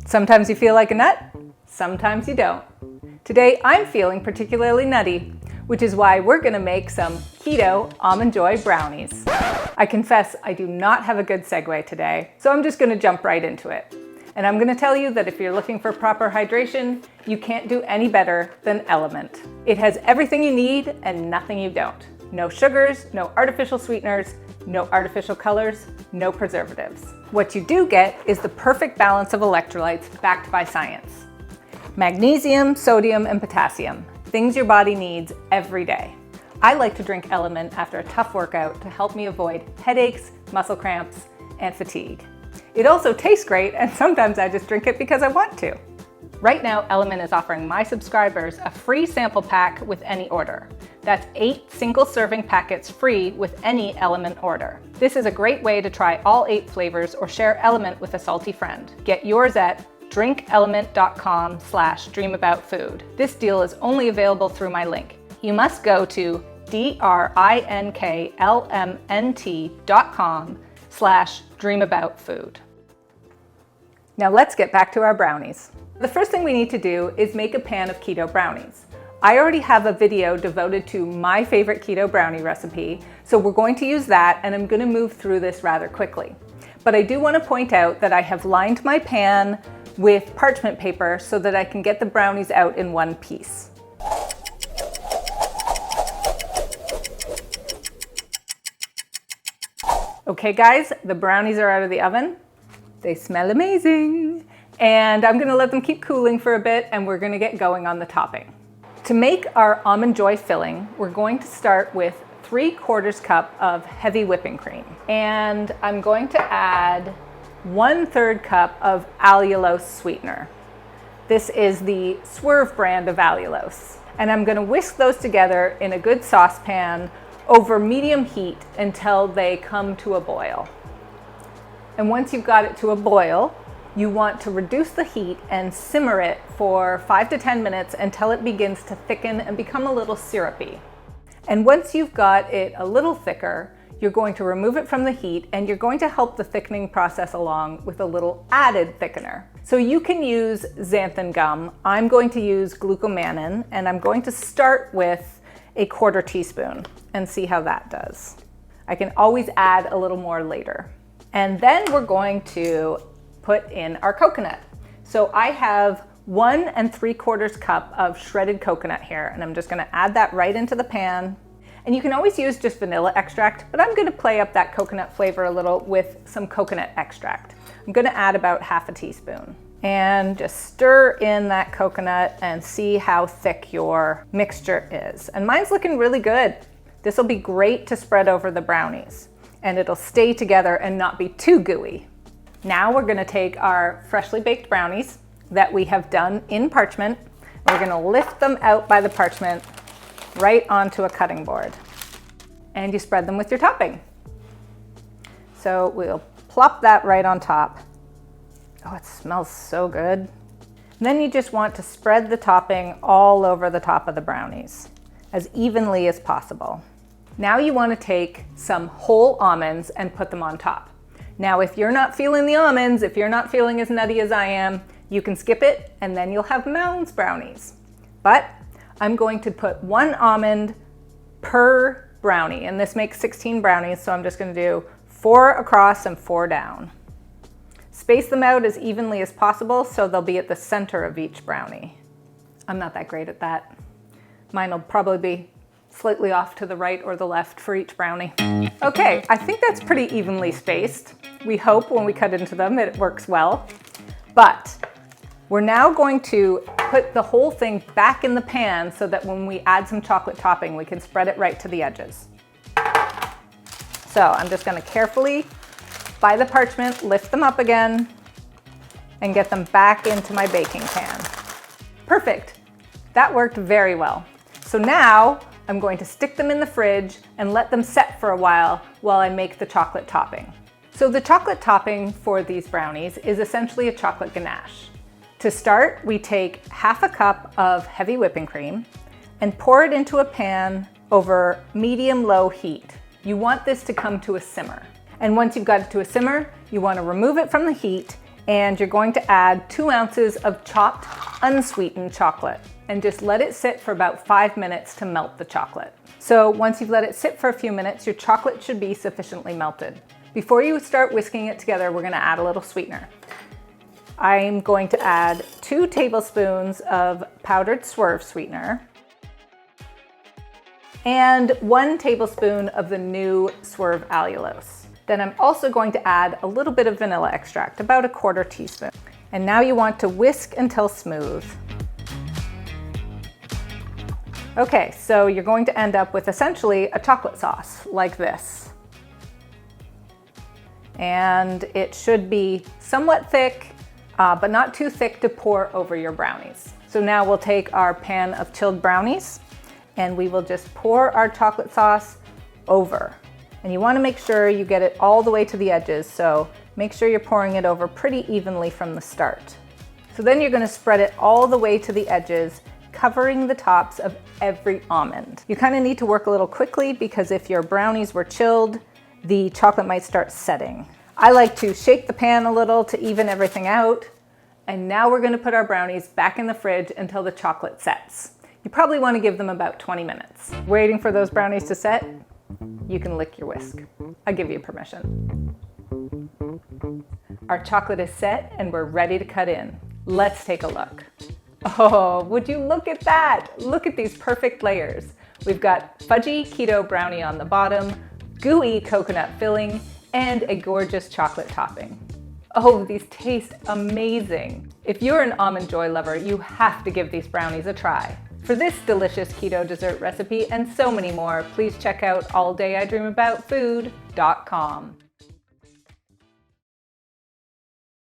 Sometimes you feel like a nut, sometimes you don't. Today I'm feeling particularly nutty, which is why we're gonna make some Keto Almond Joy Brownies. I confess I do not have a good segue today, so I'm just gonna jump right into it. And I'm gonna tell you that if you're looking for proper hydration, you can't do any better than Element. It has everything you need and nothing you don't. No sugars, no artificial sweeteners, no artificial colors, no preservatives. What you do get is the perfect balance of electrolytes backed by science. Magnesium, sodium, and potassium, things your body needs every day. I like to drink Element after a tough workout to help me avoid headaches, muscle cramps, and fatigue. It also tastes great, and sometimes I just drink it because I want to. Right now, Element is offering my subscribers a free sample pack with any order. That's 8 single-serving packets free with any Element order. This is a great way to try all 8 flavors or share Element with a salty friend. Get yours at drinkelement.com/dreamaboutfood. This deal is only available through my link. You must go to drinklmnt.com/dreamaboutfood. Now let's get back to our brownies. The first thing we need to do is make a pan of keto brownies. I already have a video devoted to my favorite keto brownie recipe, so we're going to use that, and I'm going to move through this rather quickly. But I do want to point out that I have lined my pan with parchment paper so that I can get the brownies out in one piece. Okay guys, the brownies are out of the oven. They smell amazing. And I'm gonna let them keep cooling for a bit, and we're gonna get going on the topping. To make our Almond Joy filling, we're going to start with 3/4 cup of heavy whipping cream. And I'm going to add 1/3 cup of allulose sweetener. This is the Swerve brand of allulose. And I'm gonna whisk those together in a good saucepan over medium heat until they come to a boil. And once you've got it to a boil, you want to reduce the heat and simmer it for 5 to 10 minutes until it begins to thicken and become a little syrupy. And once you've got it a little thicker, you're going to remove it from the heat, and you're going to help the thickening process along with a little added thickener. So you can use xanthan gum. I'm going to use glucomannan, and I'm going to start with 1/4 teaspoon and see how that does. I can always add a little more later. And then we're going to put in our coconut. So I have 1 3/4 cup of shredded coconut here, and I'm just gonna add that right into the pan. And you can always use just vanilla extract, but I'm gonna play up that coconut flavor a little with some coconut extract. I'm gonna add about 1/2 teaspoon. And just stir in that coconut and see how thick your mixture is. And mine's looking really good. This will be great to spread over the brownies, and it'll stay together and not be too gooey. Now we're gonna take our freshly baked brownies that we have done in parchment. We're gonna lift them out by the parchment right onto a cutting board. And you spread them with your topping. So we'll plop that right on top. Oh, it smells so good. And then you just want to spread the topping all over the top of the brownies as evenly as possible. Now you want to take some whole almonds and put them on top. Now, if you're not feeling the almonds, if you're not feeling as nutty as I am, you can skip it, and then you'll have Mounds brownies. But I'm going to put 1 almond per brownie, and this makes 16 brownies, so I'm just going to do 4 across and 4 down. Space them out as evenly as possible so they'll be at the center of each brownie. I'm not that great at that. Mine will probably be slightly off to the right or the left for each brownie. Okay, I think that's pretty evenly spaced. We hope when we cut into them it works well. But we're now going to put the whole thing back in the pan so that when we add some chocolate topping, we can spread it right to the edges. So I'm just gonna carefully, by the parchment, lift them up again and get them back into my baking pan. Perfect, that worked very well. So now I'm going to stick them in the fridge and let them set for a while I make the chocolate topping. So the chocolate topping for these brownies is essentially a chocolate ganache. To start, we take 1/2 cup of heavy whipping cream and pour it into a pan over medium-low heat. You want this to come to a simmer. And once you've got it to a simmer, You want to remove it from the heat, and you're going to add 2 ounces of chopped unsweetened chocolate and just let it sit for about 5 minutes to melt the chocolate. So once you've let it sit for a few minutes, your chocolate should be sufficiently melted. Before you start whisking it together, we're going to add a little sweetener. I'm going to add 2 tablespoons of powdered swerve sweetener and 1 tablespoon of the new Swerve allulose. Then I'm also going to add a little bit of vanilla extract, about 1/4 teaspoon. And now you want to whisk until smooth. Okay, so you're going to end up with essentially a chocolate sauce like this. And it should be somewhat thick, but not too thick to pour over your brownies. So now we'll take our pan of chilled brownies and we will just pour our chocolate sauce over. And you want to make sure you get it all the way to the edges, so make sure you're pouring it over pretty evenly from the start. So then you're going to spread it all the way to the edges, covering the tops of every almond. You kind of need to work a little quickly because if your brownies were chilled, the chocolate might start setting. I like to shake the pan a little to even everything out. And now we're going to put our brownies back in the fridge until the chocolate sets. You probably want to give them about 20 minutes. Waiting for those brownies to set, you can lick your whisk. I give you permission. Our chocolate is set and we're ready to cut in. Let's take a look. Oh, would you look at that? Look at these perfect layers. We've got fudgy keto brownie on the bottom, gooey coconut filling, and a gorgeous chocolate topping. Oh, these taste amazing. If you're an Almond Joy lover, you have to give these brownies a try. For this delicious keto dessert recipe and so many more, please check out alldayidreamaboutfood.com.